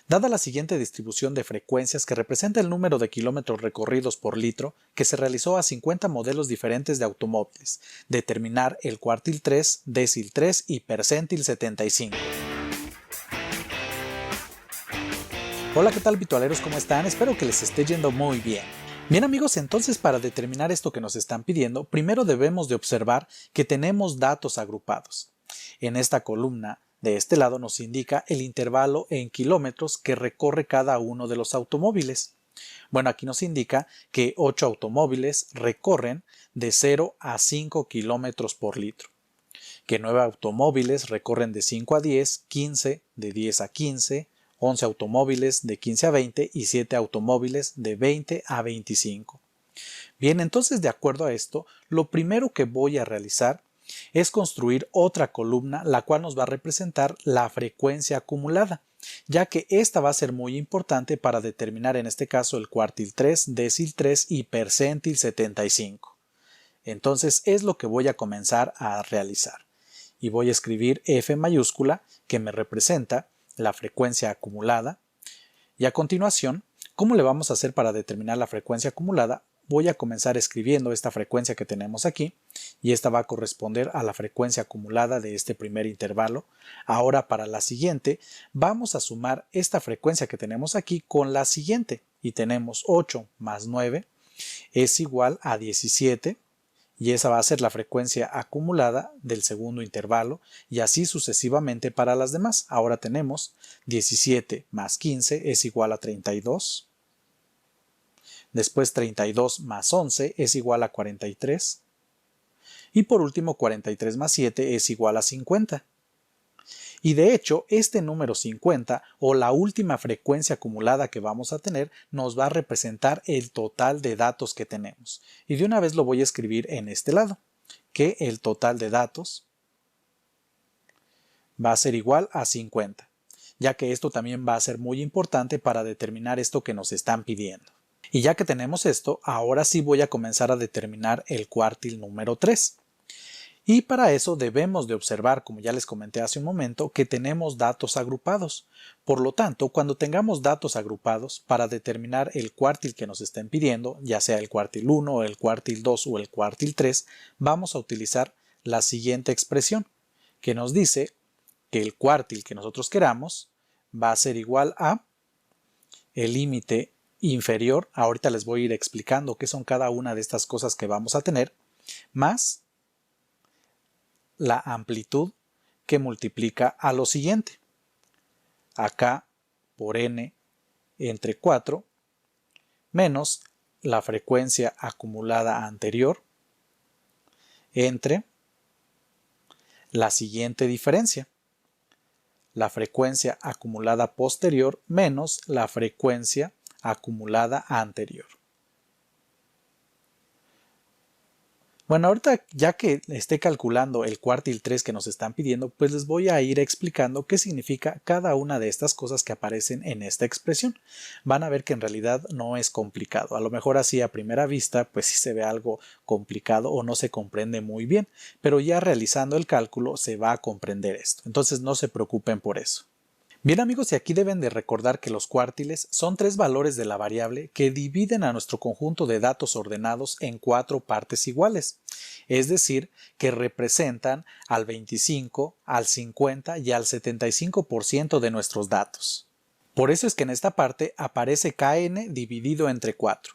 Dada la siguiente distribución de frecuencias que representa el número de kilómetros recorridos por litro que se realizó a 50 modelos diferentes de automóviles, determinar el cuartil 3, décil 3 y percentil 75. Hola, ¿qué tal, virtualeros? ¿Cómo están? Espero que les esté yendo muy bien. Bien, amigos, entonces para determinar esto que nos están pidiendo, primero debemos de observar que tenemos datos agrupados. En esta columna de este lado nos indica el intervalo en kilómetros que recorre cada uno de los automóviles. Bueno, aquí nos indica que 8 automóviles recorren de 0 a 5 kilómetros por litro, que 9 automóviles recorren de 5 a 10, 15 de 10 a 15, 11 automóviles de 15 a 20 y 7 automóviles de 20 a 25. Bien, entonces de acuerdo a esto, lo primero que voy a realizar es construir otra columna, la cual nos va a representar la frecuencia acumulada, ya que esta va a ser muy importante para determinar en este caso el cuartil 3, décil 3 y percentil 75. Entonces es lo que voy a comenzar a realizar. Y voy a escribir F mayúscula, que me representa la frecuencia acumulada. Y a continuación, ¿cómo le vamos a hacer para determinar la frecuencia acumulada? Voy a comenzar escribiendo esta frecuencia que tenemos aquí, y esta va a corresponder a la frecuencia acumulada de este primer intervalo. Ahora, para la siguiente, vamos a sumar esta frecuencia que tenemos aquí con la siguiente, y tenemos 8 más 9 es igual a 17, y esa va a ser la frecuencia acumulada del segundo intervalo, y así sucesivamente para las demás. Ahora tenemos 17 más 15 es igual a 32, después 32 más 11 es igual a 43, y por último 43 más 7 es igual a 50. Y de hecho, este número 50 o la última frecuencia acumulada que vamos a tener nos va a representar el total de datos que tenemos. Y de una vez lo voy a escribir en este lado, que el total de datos va a ser igual a 50, ya que esto también va a ser muy importante para determinar esto que nos están pidiendo. Y ya que tenemos esto, ahora sí voy a comenzar a determinar el cuartil número 3. Y para eso debemos de observar, como ya les comenté hace un momento, que tenemos datos agrupados. Por lo tanto, cuando tengamos datos agrupados, para determinar el cuartil que nos estén pidiendo, ya sea el cuartil 1, el cuartil 2 o el cuartil 3, vamos a utilizar la siguiente expresión, que nos dice que el cuartil que nosotros queramos va a ser igual a el límite inferior, ahorita les voy a ir explicando qué son cada una de estas cosas que vamos a tener, más la amplitud que multiplica a lo siguiente. Acá por n entre 4 menos la frecuencia acumulada anterior entre la siguiente diferencia. La frecuencia acumulada posterior menos la frecuencia acumulada anterior. Bueno, ahorita ya que esté calculando el cuartil 3 que nos están pidiendo, pues les voy a ir explicando qué significa cada una de estas cosas que aparecen en esta expresión. Van a ver que en realidad no es complicado. A lo mejor así a primera vista pues sí se ve algo complicado o no se comprende muy bien, pero ya realizando el cálculo se va a comprender esto. Entonces no se preocupen por eso. Bien, amigos, y aquí deben de recordar que los cuartiles son 3 valores de la variable que dividen a nuestro conjunto de datos ordenados en 4 partes iguales, es decir, que representan al 25, al 50 y al 75% de nuestros datos. Por eso es que en esta parte aparece kn dividido entre 4.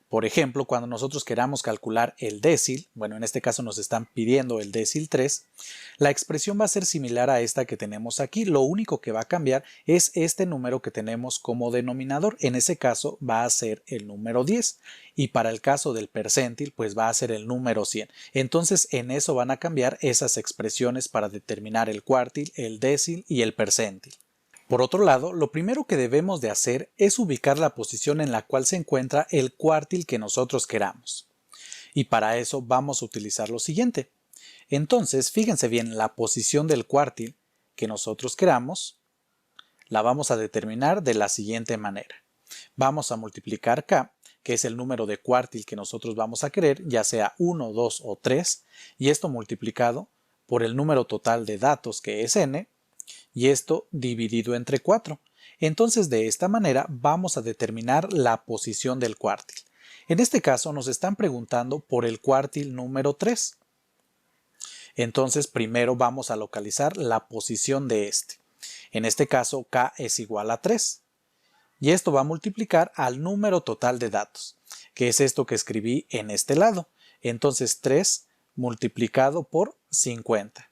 Por ejemplo, cuando nosotros queramos calcular el décil, bueno, en este caso nos están pidiendo el décil 3, la expresión va a ser similar a esta que tenemos aquí. Lo único que va a cambiar es este número que tenemos como denominador. En ese caso va a ser el número 10. Y para el caso del percentil, pues va a ser el número 100. Entonces, en eso van a cambiar esas expresiones para determinar el cuartil, el décil y el percentil. Por otro lado, lo primero que debemos de hacer es ubicar la posición en la cual se encuentra el cuartil que nosotros queramos. Y para eso vamos a utilizar lo siguiente. Entonces, fíjense bien, la posición del cuartil que nosotros queramos la vamos a determinar de la siguiente manera. Vamos a multiplicar k, que es el número de cuartil que nosotros vamos a querer, ya sea 1, 2 o 3, y esto multiplicado por el número total de datos que es n, y esto dividido entre 4. Entonces de esta manera vamos a determinar la posición del cuartil. En este caso nos están preguntando por el cuartil número 3. Entonces primero vamos a localizar la posición de este. En este caso K es igual a 3. Y esto va a multiplicar al número total de datos, que es esto que escribí en este lado. Entonces 3 multiplicado por 50.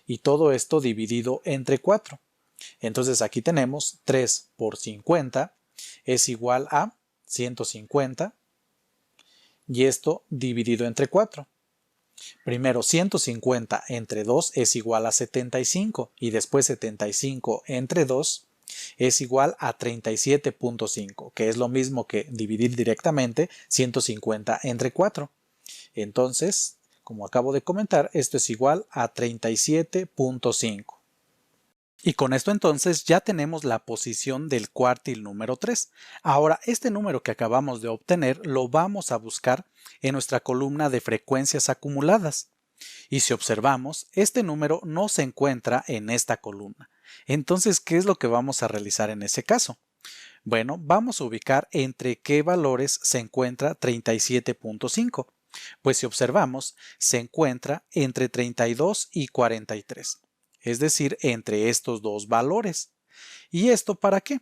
Y todo esto dividido entre 4. Entonces aquí tenemos 3 por 50 es igual a 150. Y esto dividido entre 4. Primero 150 entre 2 es igual a 75 y después 75 entre 2 es igual a 37.5, que es lo mismo que dividir directamente 150 entre 4. Entonces, como acabo de comentar, esto es igual a 37.5. Y con esto entonces ya tenemos la posición del cuartil número 3. Ahora, este número que acabamos de obtener lo vamos a buscar en nuestra columna de frecuencias acumuladas. Y si observamos, este número no se encuentra en esta columna. Entonces, ¿qué es lo que vamos a realizar en ese caso? Bueno, vamos a ubicar entre qué valores se encuentra 37.5. Pues si observamos, se encuentra entre 32 y 43. Es decir, entre estos dos valores. ¿Y esto para qué?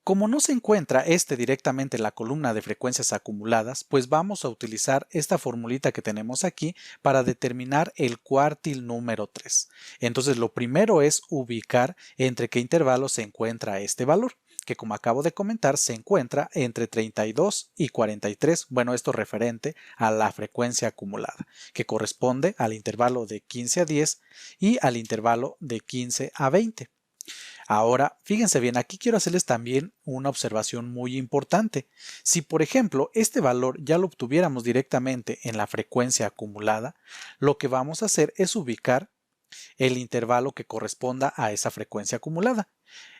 Como no se encuentra este directamente en la columna de frecuencias acumuladas, pues vamos a utilizar esta formulita que tenemos aquí para determinar el cuartil número 3. Entonces lo primero es ubicar entre qué intervalo se encuentra este valor, que como acabo de comentar se encuentra entre 32 y 43, bueno, esto referente a la frecuencia acumulada, que corresponde al intervalo de 15 a 10 y al intervalo de 15 a 20. Ahora, fíjense bien, aquí quiero hacerles también una observación muy importante. Si, por ejemplo, este valor ya lo obtuviéramos directamente en la frecuencia acumulada, lo que vamos a hacer es ubicar el intervalo que corresponda a esa frecuencia acumulada.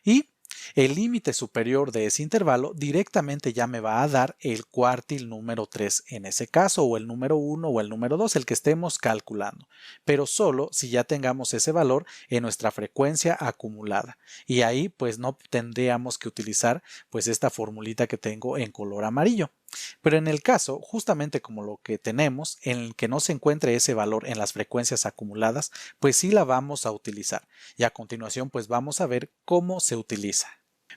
Y el límite superior de ese intervalo directamente ya me va a dar el cuartil número 3 en ese caso, o el número 1 o el número 2, el que estemos calculando, pero solo si ya tengamos ese valor en nuestra frecuencia acumulada. Y ahí pues no tendríamos que utilizar pues esta formulita que tengo en color amarillo. Pero en el caso, justamente como lo que tenemos, en el que no se encuentre ese valor en las frecuencias acumuladas, pues sí la vamos a utilizar. Y a continuación, pues vamos a ver cómo se utiliza.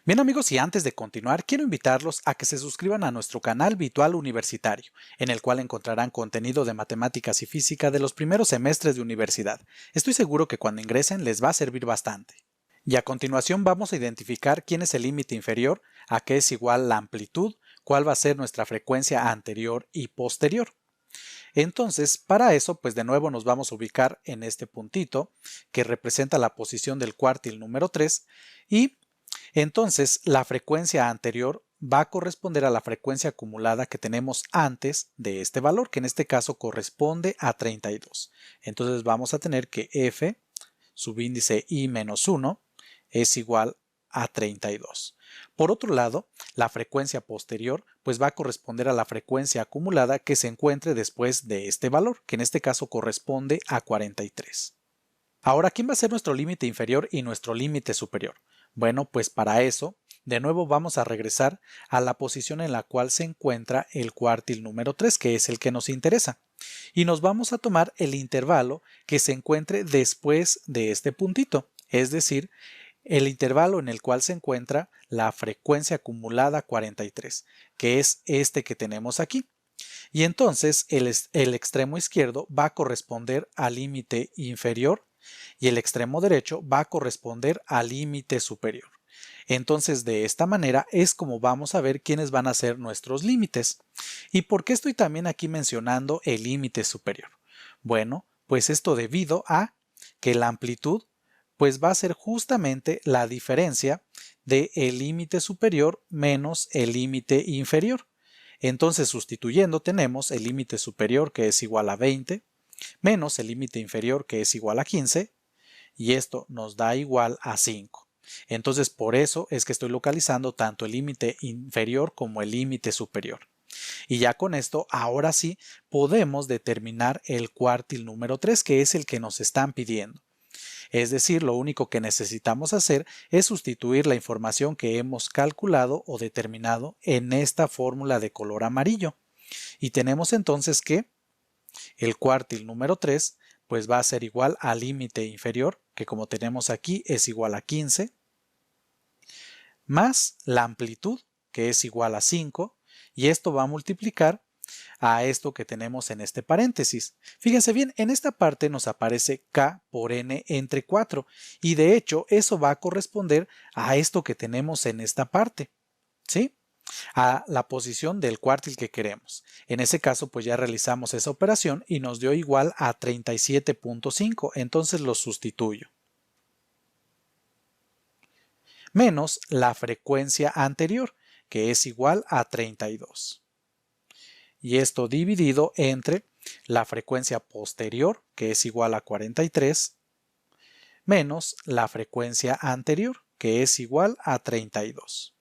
Bien amigos, y antes de continuar, quiero invitarlos a que se suscriban a nuestro canal Virtual Universitario, en el cual encontrarán contenido de matemáticas y física de los primeros semestres de universidad. Estoy seguro que cuando ingresen les va a servir bastante. Y a continuación vamos a identificar quién es el límite inferior, a qué es igual la amplitud, cuál va a ser nuestra frecuencia anterior y posterior. Entonces, para eso, pues de nuevo nos vamos a ubicar en este puntito que representa la posición del cuartil número 3 y entonces la frecuencia anterior va a corresponder a la frecuencia acumulada que tenemos antes de este valor, que en este caso corresponde a 32. Entonces vamos a tener que f subíndice i menos 1 es igual a 32. Por otro lado, la frecuencia posterior pues va a corresponder a la frecuencia acumulada que se encuentre después de este valor, que en este caso corresponde a 43. Ahora, ¿quién va a ser nuestro límite inferior y nuestro límite superior? Bueno, pues para eso, de nuevo vamos a regresar a la posición en la cual se encuentra el cuartil número 3, que es el que nos interesa. Y nos vamos a tomar el intervalo que se encuentre después de este puntito, es decir, el intervalo en el cual se encuentra la frecuencia acumulada 43, que es este que tenemos aquí. Y entonces el extremo izquierdo va a corresponder al límite inferior y el extremo derecho va a corresponder al límite superior. Entonces de esta manera es como vamos a ver quiénes van a ser nuestros límites. ¿Y por qué estoy también aquí mencionando el límite superior? Bueno, pues esto debido a que la amplitud pues va a ser justamente la diferencia del límite superior menos el límite inferior. Entonces sustituyendo tenemos el límite superior que es igual a 20 menos el límite inferior que es igual a 15 y esto nos da igual a 5. Entonces por eso es que estoy localizando tanto el límite inferior como el límite superior. Y ya con esto, ahora sí, podemos determinar el cuartil número 3, que es el que nos están pidiendo. Es decir, lo único que necesitamos hacer es sustituir la información que hemos calculado o determinado en esta fórmula de color amarillo. Y tenemos entonces que el cuartil número 3 pues va a ser igual al límite inferior, que como tenemos aquí es igual a 15, más la amplitud, que es igual a 5, y esto va a multiplicar a esto que tenemos en este paréntesis. Fíjense bien, en esta parte nos aparece K por N entre 4, y de hecho eso va a corresponder a esto que tenemos en esta parte, ¿sí? A la posición del cuartil que queremos. En ese caso pues ya realizamos esa operación y nos dio igual a 37.5, entonces lo sustituyo. Menos la frecuencia anterior, que es igual a 32. Y esto dividido entre la frecuencia posterior, que es igual a 43, menos la frecuencia anterior, que es igual a 32.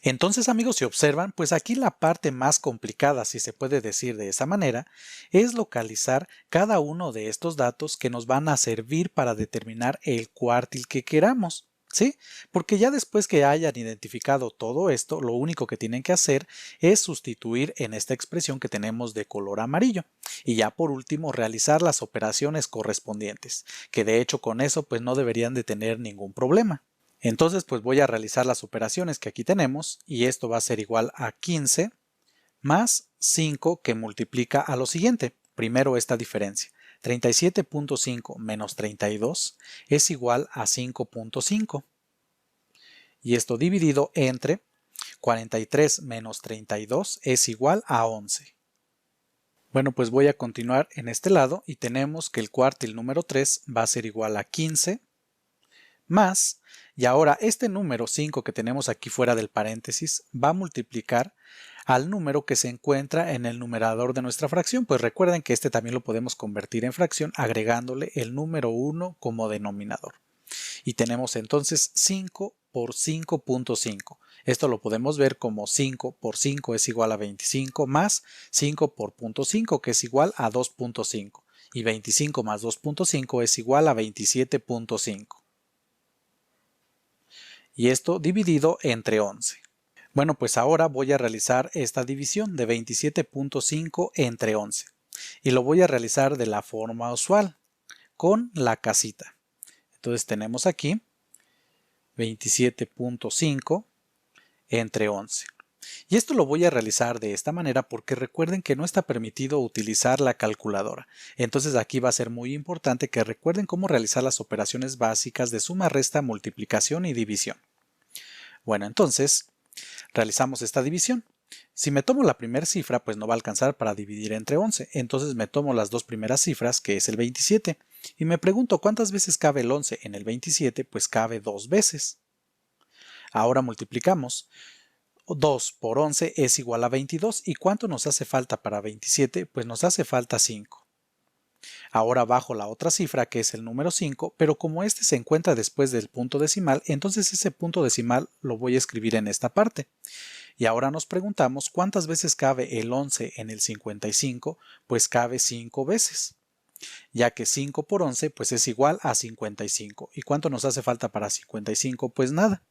Entonces, amigos, si observan, pues aquí la parte más complicada, si se puede decir de esa manera, es localizar cada uno de estos datos que nos van a servir para determinar el cuartil que queramos, ¿sí? Porque ya después que hayan identificado todo esto, lo único que tienen que hacer es sustituir en esta expresión que tenemos de color amarillo. Y ya por último, realizar las operaciones correspondientes, que de hecho con eso pues no deberían de tener ningún problema. Entonces pues voy a realizar las operaciones que aquí tenemos y esto va a ser igual a 15 más 5 que multiplica a lo siguiente. Primero esta diferencia. 37.5 menos 32 es igual a 5.5. Y esto dividido entre 43 menos 32 es igual a 11. Bueno, pues voy a continuar en este lado y tenemos que el cuartil número 3 va a ser igual a 15 más, y ahora este número 5 que tenemos aquí fuera del paréntesis va a multiplicar al número que se encuentra en el numerador de nuestra fracción, pues recuerden que este también lo podemos convertir en fracción agregándole el número 1 como denominador. Y tenemos entonces 5 por 5.5. Esto lo podemos ver como 5 por 5 es igual a 25 más 5 por 0.5 que es igual a 2.5 y 25 más 2.5 es igual a 27.5. Y esto dividido entre 11. Bueno, pues ahora voy a realizar esta división de 27.5 entre 11 y lo voy a realizar de la forma usual, con la casita. Entonces tenemos aquí 27.5 entre 11. Y esto lo voy a realizar de esta manera porque recuerden que no está permitido utilizar la calculadora. Entonces aquí va a ser muy importante que recuerden cómo realizar las operaciones básicas de suma, resta, multiplicación y división. Bueno, entonces realizamos esta división. Si me tomo la primera cifra, pues no va a alcanzar para dividir entre 11. Entonces me tomo las dos primeras cifras, que es el 27. Y me pregunto, ¿cuántas veces cabe el 11 en el 27? Pues cabe 2 veces. Ahora multiplicamos. 2 por 11 es igual a 22. ¿Y cuánto nos hace falta para 27? Pues nos hace falta 5. Ahora bajo la otra cifra que es el número 5, pero como este se encuentra después del punto decimal, entonces ese punto decimal lo voy a escribir en esta parte. Y ahora nos preguntamos cuántas veces cabe el 11 en el 55, pues cabe 5 veces. Ya que 5 por 11 pues es igual a 55. ¿Y cuánto nos hace falta para 55? Pues nada.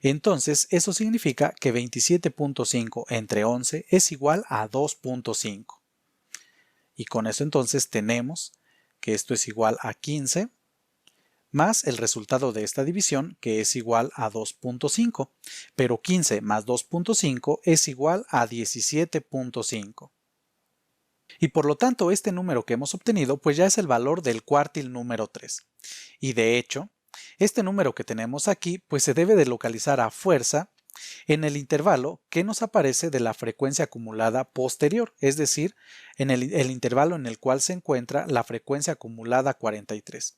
Entonces eso significa que 27.5 entre 11 es igual a 2.5. Y con eso entonces tenemos que esto es igual a 15 más el resultado de esta división que es igual a 2.5. Pero 15 más 2.5 es igual a 17.5. Y por lo tanto este número que hemos obtenido pues ya es el valor del cuartil número 3. Y de hecho, este número que tenemos aquí pues se debe de localizar a fuerza en el intervalo que nos aparece de la frecuencia acumulada posterior, es decir, en el intervalo en el cual se encuentra la frecuencia acumulada 43,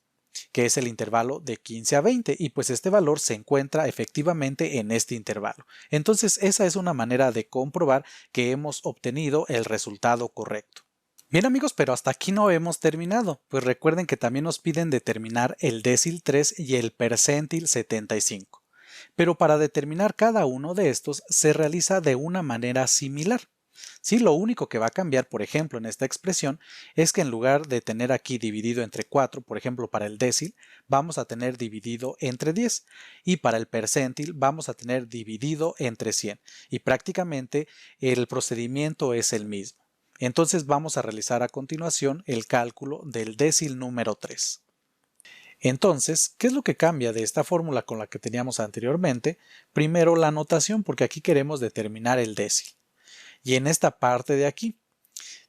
que es el intervalo de 15 a 20, y pues este valor se encuentra efectivamente en este intervalo. Entonces esa es una manera de comprobar que hemos obtenido el resultado correcto. Bien amigos, pero hasta aquí no hemos terminado, pues recuerden que también nos piden determinar el décil 3 y el percentil 75. Pero para determinar cada uno de estos se realiza de una manera similar. Sí, lo único que va a cambiar, por ejemplo, en esta expresión, es que en lugar de tener aquí dividido entre 4, por ejemplo, para el décil, vamos a tener dividido entre 10 y para el percentil vamos a tener dividido entre 100 y prácticamente el procedimiento es el mismo. Entonces vamos a realizar a continuación el cálculo del décil número 3. Entonces, ¿qué es lo que cambia de esta fórmula con la que teníamos anteriormente? Primero la notación, porque aquí queremos determinar el décil. Y en esta parte de aquí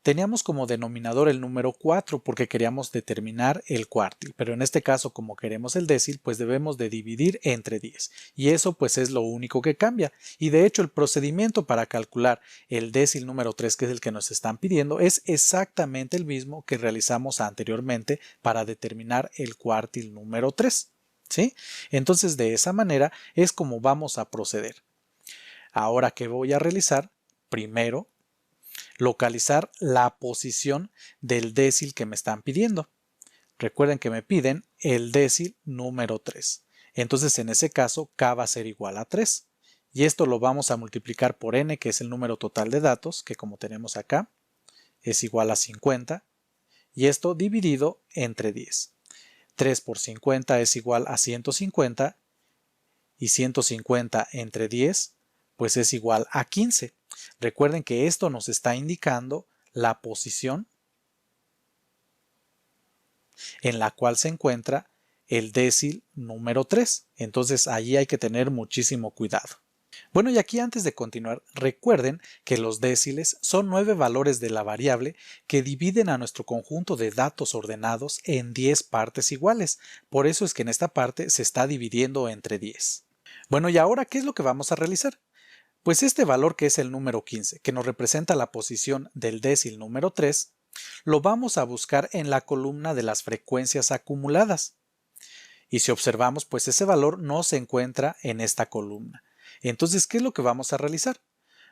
teníamos como denominador el número 4 porque queríamos determinar el cuartil, pero en este caso como queremos el décil pues debemos de dividir entre 10 y eso pues es lo único que cambia y de hecho el procedimiento para calcular el décil número 3 que es el que nos están pidiendo es exactamente el mismo que realizamos anteriormente para determinar el cuartil número 3, ¿sí? Entonces de esa manera es como vamos a proceder. Ahora, ¿qué voy a realizar? Primero, localizar la posición del décil que me están pidiendo. Recuerden que me piden el décil número 3. Entonces, en ese caso, K va a ser igual a 3. Y esto lo vamos a multiplicar por N, que es el número total de datos, que como tenemos acá, es igual a 50. Y esto dividido entre 10. 3 por 50 es igual a 150. Y 150 entre 10, pues es igual a 15. Recuerden que esto nos está indicando la posición en la cual se encuentra el décil número 3. Entonces allí hay que tener muchísimo cuidado. Bueno, y aquí antes de continuar, recuerden que los déciles son 9 valores de la variable que dividen a nuestro conjunto de datos ordenados en 10 partes iguales. Por eso es que en esta parte se está dividiendo entre 10. Bueno, y ahora, ¿qué es lo que vamos a realizar? Pues este valor que es el número 15, que nos representa la posición del décil número 3, lo vamos a buscar en la columna de las frecuencias acumuladas. Y si observamos, pues ese valor no se encuentra en esta columna. Entonces, ¿qué es lo que vamos a realizar?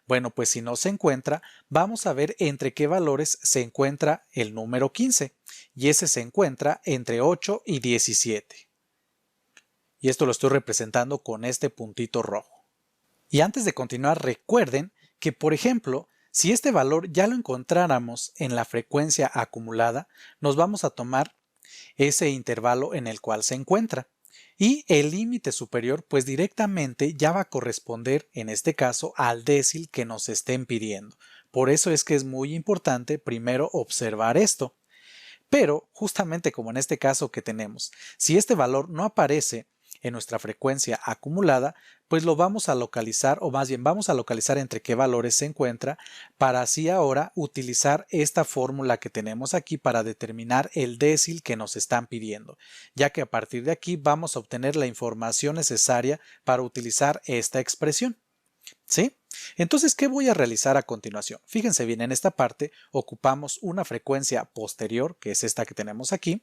Bueno, pues si no se encuentra, vamos a ver entre qué valores se encuentra el número 15. Y ese se encuentra entre 8 y 17. Y esto lo estoy representando con este puntito rojo. Y antes de continuar, recuerden que, por ejemplo, si este valor ya lo encontráramos en la frecuencia acumulada, nos vamos a tomar ese intervalo en el cual se encuentra. Y el límite superior, pues directamente ya va a corresponder, en este caso, al décil que nos estén pidiendo. Por eso es que es muy importante primero observar esto. Pero, justamente como en este caso que tenemos, si este valor no aparece en nuestra frecuencia acumulada, pues lo vamos a localizar, o más bien vamos a localizar entre qué valores se encuentra, para así ahora utilizar esta fórmula que tenemos aquí para determinar el décil que nos están pidiendo, ya que a partir de aquí vamos a obtener la información necesaria para utilizar esta expresión. ¿Sí? Entonces, ¿qué voy a realizar a continuación? Fíjense bien, en esta parte ocupamos una frecuencia posterior, que es esta que tenemos aquí,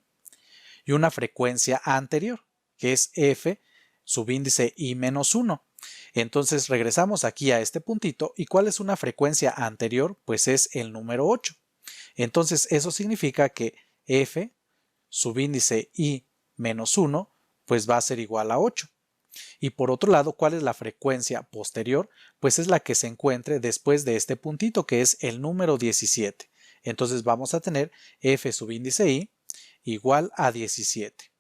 y una frecuencia anterior, que es f subíndice i menos 1. Entonces regresamos aquí a este puntito, ¿y cuál es una frecuencia anterior? Pues es el número 8. Entonces eso significa que f subíndice i menos 1 pues va a ser igual a 8. Y por otro lado, ¿cuál es la frecuencia posterior? Pues es la que se encuentre después de este puntito, que es el número 17. Entonces vamos a tener f subíndice i igual a 17.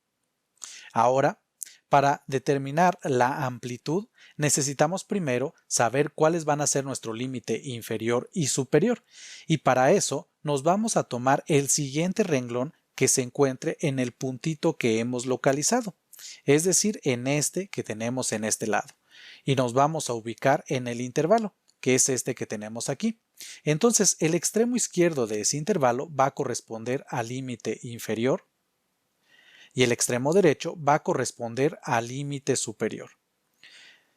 Ahora, para determinar la amplitud, necesitamos primero saber cuáles van a ser nuestro límite inferior y superior. Y para eso nos vamos a tomar el siguiente renglón que se encuentre en el puntito que hemos localizado, es decir, en este que tenemos en este lado. Y nos vamos a ubicar en el intervalo, que es este que tenemos aquí. Entonces, el extremo izquierdo de ese intervalo va a corresponder al límite inferior y el extremo derecho va a corresponder al límite superior.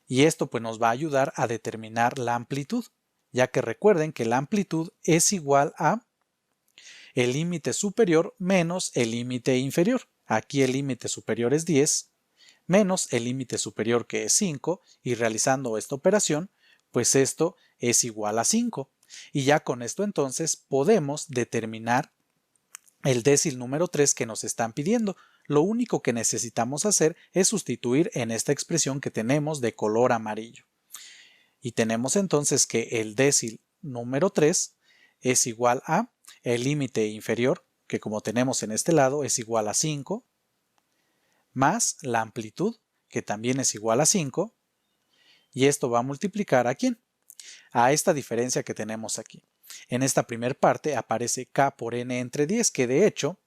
Y esto pues nos va a ayudar a determinar la amplitud, ya que recuerden que la amplitud es igual a el límite superior menos el límite inferior. Aquí el límite superior es 10 menos el límite superior que es 5 y realizando esta operación pues esto es igual a 5 y ya con esto entonces podemos determinar el décil número 3 que nos están pidiendo. Lo único que necesitamos hacer es sustituir en esta expresión que tenemos de color amarillo. Y tenemos entonces que el décil número 3 es igual a el límite inferior, que como tenemos en este lado es igual a 5, más la amplitud, que también es igual a 5, y esto va a multiplicar ¿a quién? A esta diferencia que tenemos aquí. En esta primera parte aparece k por n entre 10, que de hecho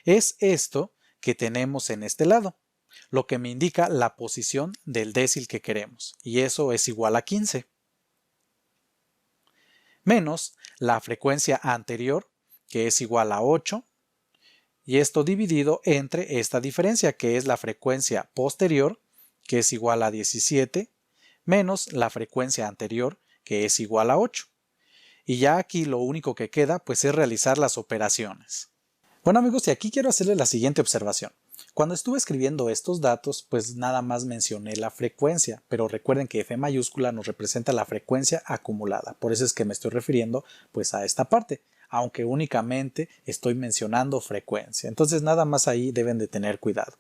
es esto que tenemos en este lado, lo que me indica la posición del décil que queremos, y eso es igual a 15. Menos la frecuencia anterior, que es igual a 8, y esto dividido entre esta diferencia, que es la frecuencia posterior, que es igual a 17, menos la frecuencia anterior, que es igual a 8. Y ya aquí lo único que queda pues es realizar las operaciones. Bueno amigos, y aquí quiero hacerles la siguiente observación. Cuando estuve escribiendo estos datos, pues nada más mencioné la frecuencia, pero recuerden que F mayúscula nos representa la frecuencia acumulada, por eso es que me estoy refiriendo pues a esta parte, aunque únicamente estoy mencionando frecuencia. Entonces nada más ahí deben de tener cuidado.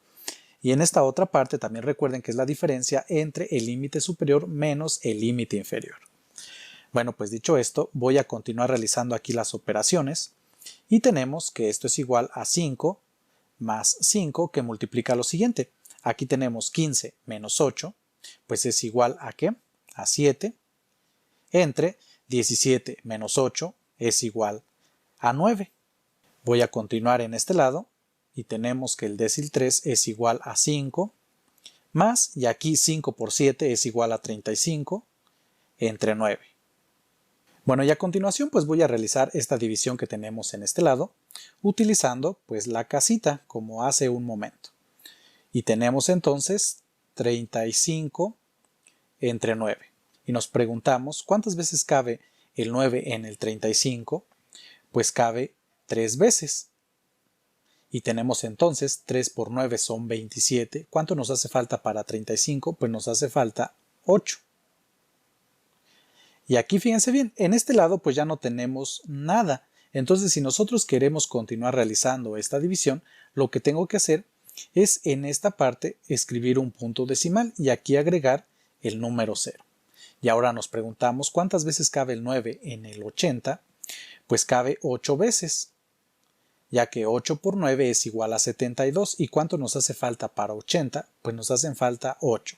Y en esta otra parte también recuerden que es la diferencia entre el límite superior menos el límite inferior. Bueno, pues dicho esto, voy a continuar realizando aquí las operaciones y tenemos que esto es igual a 5 más 5 que multiplica lo siguiente. Aquí tenemos 15 menos 8, pues es igual a ¿qué? A 7, entre 17 menos 8 es igual a 9. Voy a continuar en este lado y tenemos que el décil 3 es igual a 5, más, y aquí 5 por 7 es igual a 35, entre 9. Bueno, y a continuación pues voy a realizar esta división que tenemos en este lado, utilizando pues la casita como hace un momento. Y tenemos entonces 35 entre 9. Y nos preguntamos, ¿cuántas veces cabe el 9 en el 35? Pues cabe 3 veces. Y tenemos entonces 3 por 9 son 27. ¿Cuánto nos hace falta para 35? Pues nos hace falta 8. Y aquí fíjense bien, en este lado pues ya no tenemos nada. Entonces si nosotros queremos continuar realizando esta división, lo que tengo que hacer es en esta parte escribir un punto decimal y aquí agregar el número 0. Y ahora nos preguntamos ¿cuántas veces cabe el 9 en el 80? Pues cabe 8 veces, ya que 8 por 9 es igual a 72. ¿Y cuánto nos hace falta para 80? Pues nos hacen falta 8.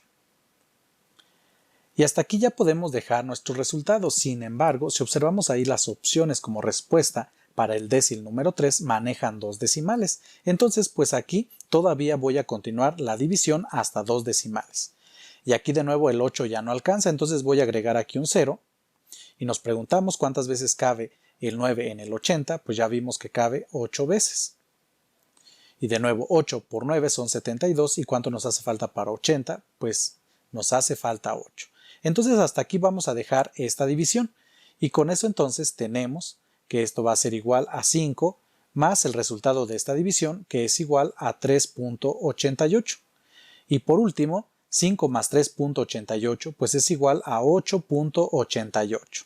Y hasta aquí ya podemos dejar nuestros resultados. Sin embargo, si observamos ahí las opciones como respuesta para el décil número 3 manejan 2 decimales. Entonces, pues aquí todavía voy a continuar la división hasta 2 decimales. Y aquí de nuevo el 8 ya no alcanza, entonces voy a agregar aquí un 0. Y nos preguntamos cuántas veces cabe el 9 en el 80, pues ya vimos que cabe 8 veces. Y de nuevo 8 por 9 son 72. ¿Y cuánto nos hace falta para 80? Pues nos hace falta 8. Entonces hasta aquí vamos a dejar esta división y con eso entonces tenemos que esto va a ser igual a 5 más el resultado de esta división que es igual a 3.88. Y por último 5 más 3.88 pues es igual a 8.88.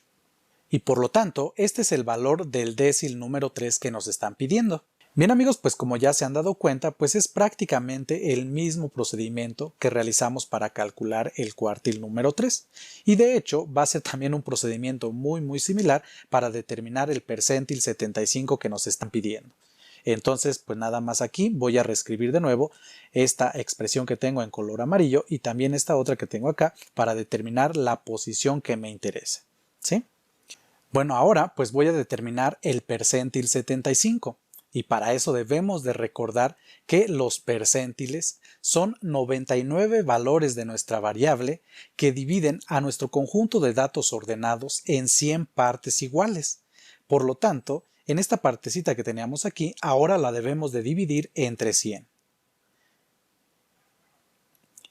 Y por lo tanto este es el valor del décil número 3 que nos están pidiendo. Bien amigos, pues como ya se han dado cuenta, pues es prácticamente el mismo procedimiento que realizamos para calcular el cuartil número 3. Y de hecho va a ser también un procedimiento muy similar para determinar el percentil 75 que nos están pidiendo. Entonces, pues nada más aquí voy a reescribir de nuevo esta expresión que tengo en color amarillo y también esta otra que tengo acá para determinar la posición que me interesa. ¿Sí? Bueno, ahora pues voy a determinar el percentil 75. Y para eso debemos de recordar que los percentiles son 99 valores de nuestra variable que dividen a nuestro conjunto de datos ordenados en 100 partes iguales. Por lo tanto, en esta partecita que teníamos aquí, ahora la debemos de dividir entre 100.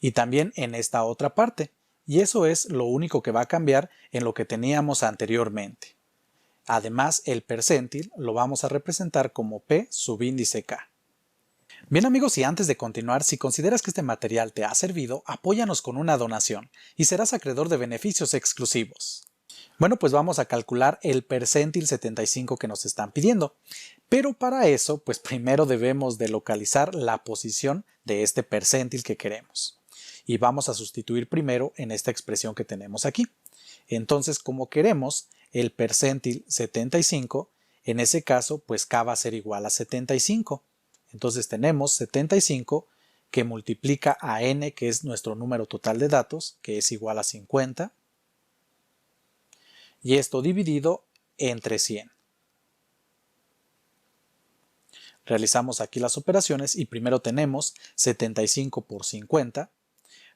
Y también en esta otra parte. Y eso es lo único que va a cambiar en lo que teníamos anteriormente. Además, el percentil lo vamos a representar como P subíndice K. Bien amigos, y antes de continuar, si consideras que este material te ha servido, apóyanos con una donación y serás acreedor de beneficios exclusivos. Bueno, pues vamos a calcular el percentil 75 que nos están pidiendo. Pero para eso, pues primero debemos de localizar la posición de este percentil que queremos. y vamos a sustituir primero en esta expresión que tenemos aquí. Entonces, como queremos el percentil 75, en ese caso, pues K va a ser igual a 75. Entonces tenemos 75 que multiplica a n, que es nuestro número total de datos, que es igual a 50, y esto dividido entre 100. Realizamos aquí las operaciones y primero tenemos 75 por 50,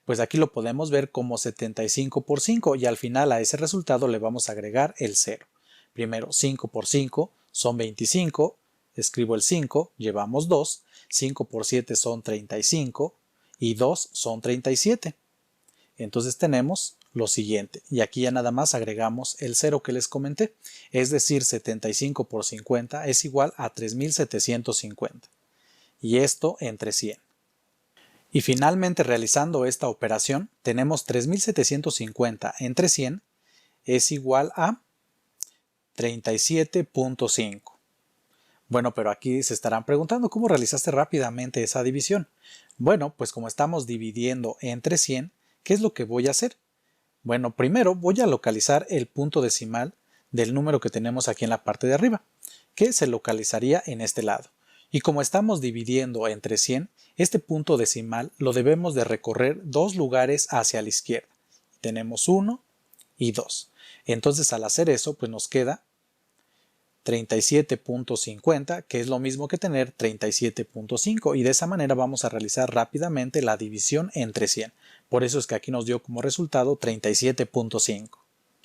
pues aquí lo podemos ver como 75 por 5 y al final a ese resultado le vamos a agregar el 0. Primero 5 por 5 son 25, escribo el 5, llevamos 2, 5 por 7 son 35 y 2 son 37. Entonces tenemos lo siguiente, y aquí ya nada más agregamos el 0 que les comenté, es decir, 75 por 50 es igual a 3750, y esto entre 100. Y finalmente, realizando esta operación, tenemos 3750 entre 100 es igual a 37.5. Bueno, pero aquí se estarán preguntando, ¿cómo realizaste rápidamente esa división? Bueno, pues como estamos dividiendo entre 100, ¿qué es lo que voy a hacer? Bueno, primero voy a localizar el punto decimal del número que tenemos aquí en la parte de arriba, que se localizaría en este lado. Y como estamos dividiendo entre 100, este punto decimal lo debemos de recorrer dos lugares hacia la izquierda. Tenemos 1 y 2. Entonces al hacer eso, pues nos queda 37.50, que es lo mismo que tener 37.5, y de esa manera vamos a realizar rápidamente la división entre 100. Por eso es que aquí nos dio como resultado 37.5.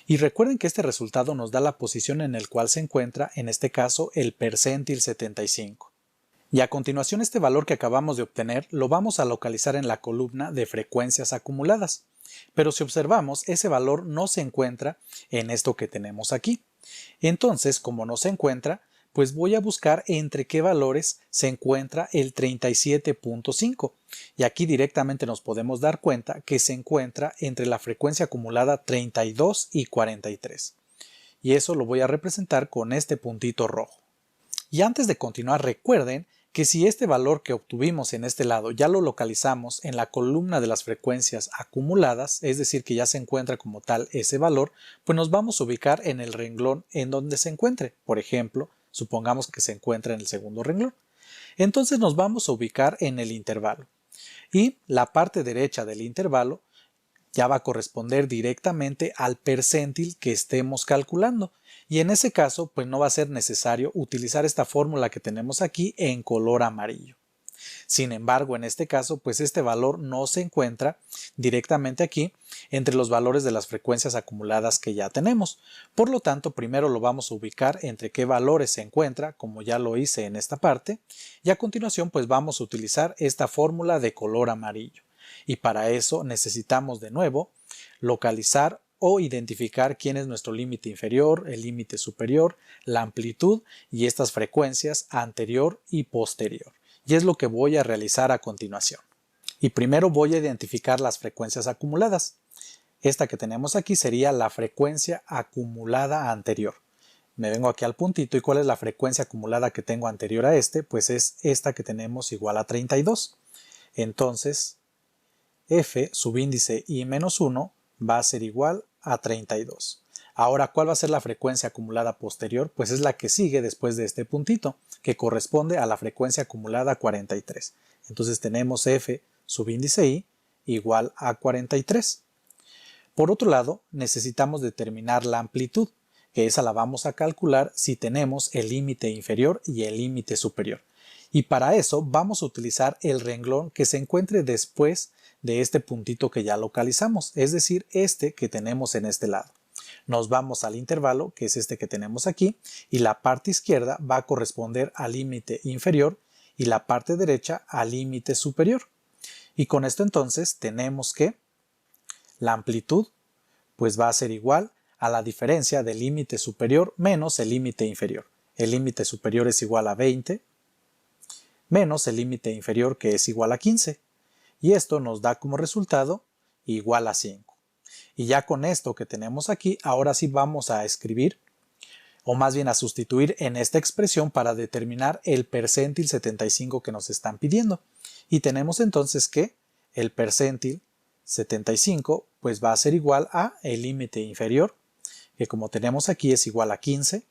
Y recuerden que este resultado nos da la posición en el cual se encuentra, en este caso, el percentil 75. Y a continuación este valor que acabamos de obtener lo vamos a localizar en la columna de frecuencias acumuladas. Pero si observamos, ese valor no se encuentra en esto que tenemos aquí. Entonces, como no se encuentra, pues voy a buscar entre qué valores se encuentra el 37.5. Y aquí directamente nos podemos dar cuenta que se encuentra entre la frecuencia acumulada 32 y 43. Y eso lo voy a representar con este puntito rojo. Y antes de continuar, recuerden que si este valor que obtuvimos en este lado ya lo localizamos en la columna de las frecuencias acumuladas, es decir, que ya se encuentra como tal ese valor, pues nos vamos a ubicar en el renglón en donde se encuentre. Por ejemplo, supongamos que se encuentra en el segundo renglón. Entonces nos vamos a ubicar en el intervalo. Y la parte derecha del intervalo ya va a corresponder directamente al percentil que estemos calculando. Y en ese caso, pues no va a ser necesario utilizar esta fórmula que tenemos aquí en color amarillo. Sin embargo, en este caso, pues este valor no se encuentra directamente aquí entre los valores de las frecuencias acumuladas que ya tenemos. Por lo tanto, primero lo vamos a ubicar entre qué valores se encuentra, como ya lo hice en esta parte, y a continuación pues vamos a utilizar esta fórmula de color amarillo. Y para eso necesitamos de nuevo localizar o identificar quién es nuestro límite inferior, el límite superior, la amplitud y estas frecuencias anterior y posterior. Y es lo que voy a realizar a continuación. Y primero voy a identificar las frecuencias acumuladas. Esta que tenemos aquí sería la frecuencia acumulada anterior. Me vengo aquí al puntito y ¿cuál es la frecuencia acumulada que tengo anterior a este? Pues es esta que tenemos igual a 32. Entonces, f subíndice i menos 1 va a ser igual a 32. Ahora, ¿cuál va a ser la frecuencia acumulada posterior? Pues es la que sigue después de este puntito, que corresponde a la frecuencia acumulada 43. Entonces tenemos f subíndice i igual a 43. Por otro lado, necesitamos determinar la amplitud, que esa la vamos a calcular si tenemos el límite inferior y el límite superior. Y para eso vamos a utilizar el renglón que se encuentre después de este puntito que ya localizamos, es decir, este que tenemos en este lado. Nos vamos al intervalo, que es este que tenemos aquí, y la parte izquierda va a corresponder al límite inferior y la parte derecha al límite superior. Y con esto entonces tenemos que la amplitud pues va a ser igual a la diferencia del límite superior menos el límite inferior. El límite superior es igual a 20 menos el límite inferior, que es igual a 15. Y esto nos da como resultado igual a 5. Y ya con esto que tenemos aquí, ahora sí vamos a escribir, o más bien a sustituir en esta expresión para determinar el percentil 75 que nos están pidiendo. Y tenemos entonces que el percentil 75 pues va a ser igual a el límite inferior, que como tenemos aquí es igual a 15,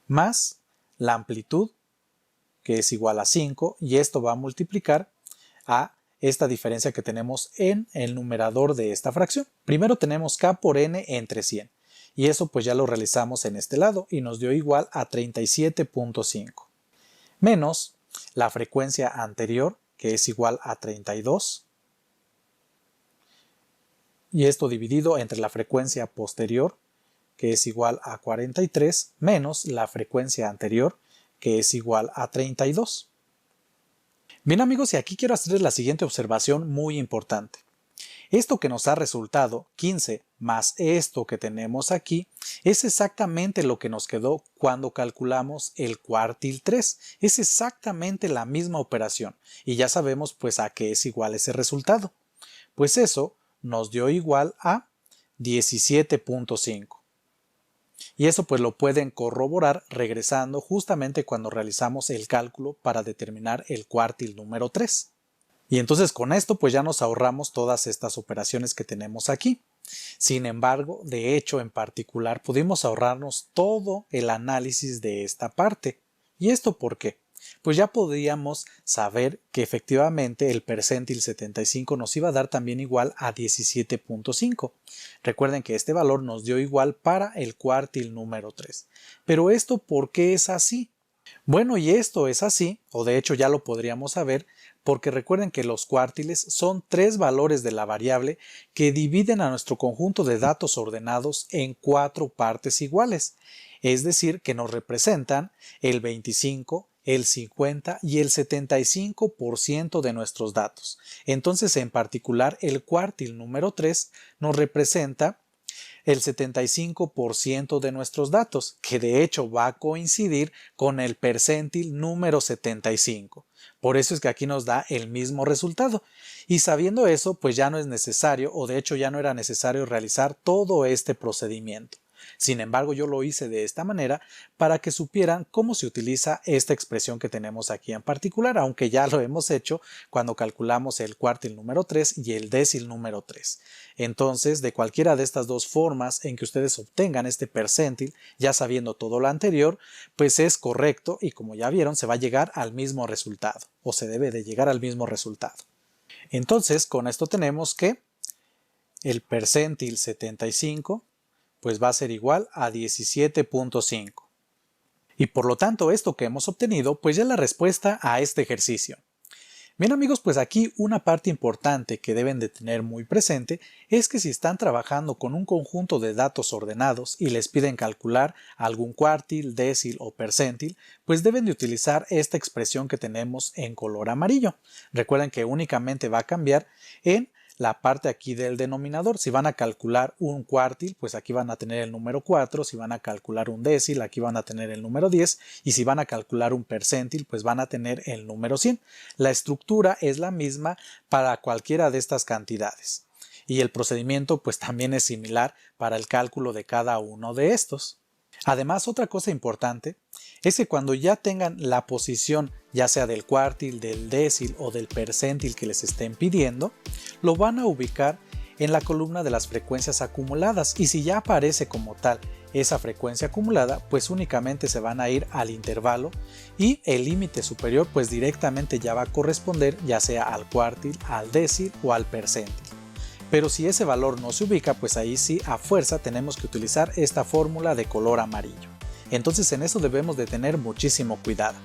más la amplitud, que es igual a 5, y esto va a multiplicar a esta diferencia que tenemos en el numerador de esta fracción. Primero tenemos k por n entre 100, y eso pues ya lo realizamos en este lado, y nos dio igual a 37.5, menos la frecuencia anterior, que es igual a 32, y esto dividido entre la frecuencia posterior, que es igual a 43, menos la frecuencia anterior, que es igual a 32. Bien amigos, y aquí quiero hacerles la siguiente observación muy importante. Esto que nos ha resultado 15 más esto que tenemos aquí es exactamente lo que nos quedó cuando calculamos el cuartil 3. Es exactamente la misma operación y ya sabemos pues a qué es igual ese resultado. Pues eso nos dio igual a 17.5. Y eso pues lo pueden corroborar regresando justamente cuando realizamos el cálculo para determinar el cuartil número 3. Y entonces con esto pues ya nos ahorramos todas estas operaciones que tenemos aquí. Sin embargo, de hecho en particular pudimos ahorrarnos todo el análisis de esta parte. ¿Y esto por qué? Pues ya podíamos saber que efectivamente el percentil 75 nos iba a dar también igual a 17.5. Recuerden que este valor nos dio igual para el cuartil número 3. Pero ¿esto por qué es así? Bueno, y esto es así, o de hecho ya lo podríamos saber, porque recuerden que los cuartiles son 3 valores de la variable que dividen a nuestro conjunto de datos ordenados en 4 partes iguales, es decir, que nos representan el 25, el 50 y el 75% de nuestros datos. Entonces, en particular, el cuartil número 3 nos representa el 75% de nuestros datos, que de hecho va a coincidir con el percentil número 75. Por eso es que aquí nos da el mismo resultado. Y sabiendo eso, pues ya no es necesario, o de hecho ya no era necesario realizar todo este procedimiento. Sin embargo, yo lo hice de esta manera para que supieran cómo se utiliza esta expresión que tenemos aquí en particular, aunque ya lo hemos hecho cuando calculamos el cuartil número 3 y el décil número 3. Entonces, de cualquiera de estas dos formas en que ustedes obtengan este percentil, ya sabiendo todo lo anterior, pues es correcto y como ya vieron, se va a llegar al mismo resultado, o se debe de llegar al mismo resultado. Entonces, con esto tenemos que el percentil 75 pues va a ser igual a 17.5. Y por lo tanto esto que hemos obtenido pues ya es la respuesta a este ejercicio. Bien amigos, pues aquí una parte importante que deben de tener muy presente es que si están trabajando con un conjunto de datos ordenados y les piden calcular algún cuartil, décil o percentil, pues deben de utilizar esta expresión que tenemos en color amarillo. Recuerden que únicamente va a cambiar en la parte aquí del denominador. Si van a calcular un cuartil, pues aquí van a tener el número 4, si van a calcular un décil, aquí van a tener el número 10, y si van a calcular un percentil, pues van a tener el número 100. La estructura es la misma para cualquiera de estas cantidades. Y el procedimiento pues también es similar para el cálculo de cada uno de estos. Además, otra cosa importante es que cuando ya tengan la posición ya sea del cuartil, del décil o del percentil que les estén pidiendo, lo van a ubicar en la columna de las frecuencias acumuladas y si ya aparece como tal esa frecuencia acumulada, pues únicamente se van a ir al intervalo y el límite superior pues directamente ya va a corresponder ya sea al cuartil, al décil o al percentil. Pero si ese valor no se ubica, pues ahí sí a fuerza tenemos que utilizar esta fórmula de color amarillo. Entonces en eso debemos de tener muchísimo cuidado.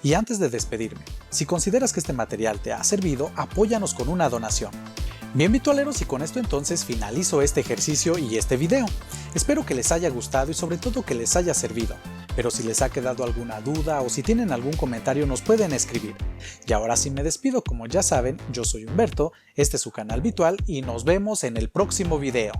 Y antes de despedirme, si consideras que este material te ha servido, apóyanos con una donación. Bien virtualeros, y con esto entonces finalizo este ejercicio y este video. Espero que les haya gustado y sobre todo que les haya servido. Pero si les ha quedado alguna duda o si tienen algún comentario nos pueden escribir. Y ahora sí me despido, como ya saben, yo soy Humberto, este es su canal Virtual y nos vemos en el próximo video.